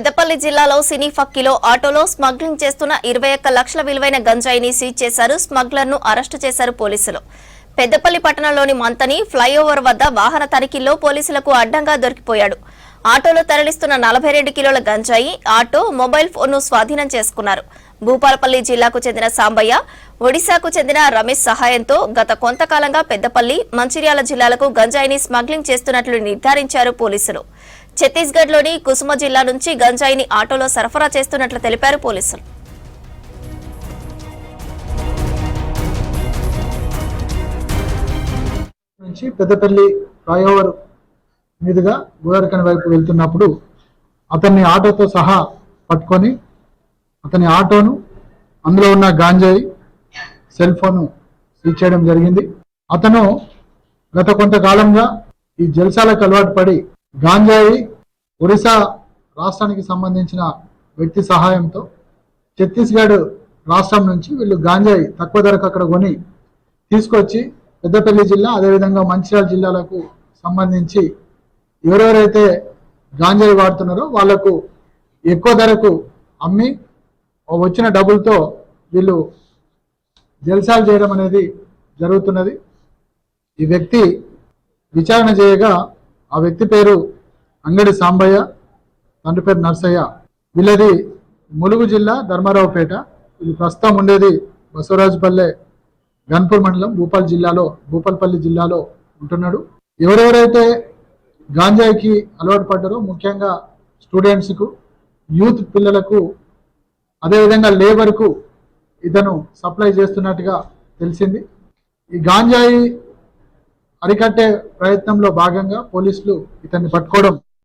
పెద్దపల్లి జిల్లాలో సినీ ఫక్కీలో ఆటోలో స్మగ్లింగ్ చేస్తున్న 21 లక్షల విలువైన గంజాయిని సీజ్ చేశారు. స్మగ్లర్ను అరెస్టు చేశారు పోలీసులు. పెద్దపల్లి పట్టణంలోని మంతని ఫ్లైఓవర్ వద్ద వాహన తనిఖీల్లో పోలీసులకు అడ్డంగా దొరికిపోయాడు. ఆటోలో తరలిస్తున్న 42 కిలోల గంజాయి, ఆటో, మొబైల్ ఫోన్ను స్వాధీనం చేసుకున్నారు. భూపాలపల్లి జిల్లాకు చెందిన సాంబయ్య, ఒడిశాకు చెందిన రమేష్ సహాయంతో గత కొంతకాలంగా పెద్దపల్లి, మంచిర్యాల జిల్లాలకు గంజాయిని స్మగ్లింగ్ చేస్తున్నట్లు నిర్ధారించారు పోలీసులు. ఛత్తీస్గఢ్లోని కుసుమ జిల్లా నుంచి గంజాయిని ఆటోలో సరఫరా చేస్తున్నట్లు తెలిపారు పోలీసులు. పెద్దపల్లి ఫ్లైఓవర్ మీదుగా గోదావరిఖని వైపు వెళ్తున్నప్పుడు అతన్ని ఆటోతో సహా పట్టుకొని అతని ఆటోను, అందులో ఉన్న గాంజాయి, సెల్ ఫోన్ సీజ్ చేయడం జరిగింది. అతను గత కొంతకాలంగా ఈ జల్సాలకు అలవాటు పడి గాంజాయి ఒరిస్సా రాష్ట్రానికి సంబంధించిన వ్యక్తి సహాయంతో ఛత్తీస్గఢ్ రాష్ట్రం నుంచి వీళ్ళు గాంజాయి తక్కువ ధరకు అక్కడ కొని తీసుకొచ్చి పెద్దపల్లి జిల్లా, అదేవిధంగా మంచిర్యాల జిల్లాలకు సంబంధించి ఎవరెవరైతే గాంజాయి వాడుతున్నారో వాళ్లకు ఎక్కువ ధరకు అమ్మి వచ్చిన డబ్బులతో వీళ్ళు జల్సాలు చేయడం అనేది జరుగుతున్నది. ఈ వ్యక్తి విచారణ చేయగా ఆ వ్యక్తి పేరు అంగడి సాంబయ్య, తండ్రి పేరు నర్సయ్య. వీళ్ళది ములుగు జిల్లా ధర్మారావుపేట. వీళ్ళు ప్రస్తుతం ఉండేది బసవరాజుపల్లె గన్పూర్ మండలం భూపాలపల్లి జిల్లాలో ఉంటున్నాడు. ఎవరెవరైతే గాంజాయికి అలవాటు పడ్డారో ముఖ్యంగా స్టూడెంట్స్కు, యూత్ పిల్లలకు, అదేవిధంగా లేబర్కు ఇతను సప్లై చేస్తున్నట్టుగా తెలిసింది. ఈ గాంజాయి అరికట్టే ప్రయత్నంలో భాగంగా పోలీసులు ఇతన్ని పట్టుకోవడం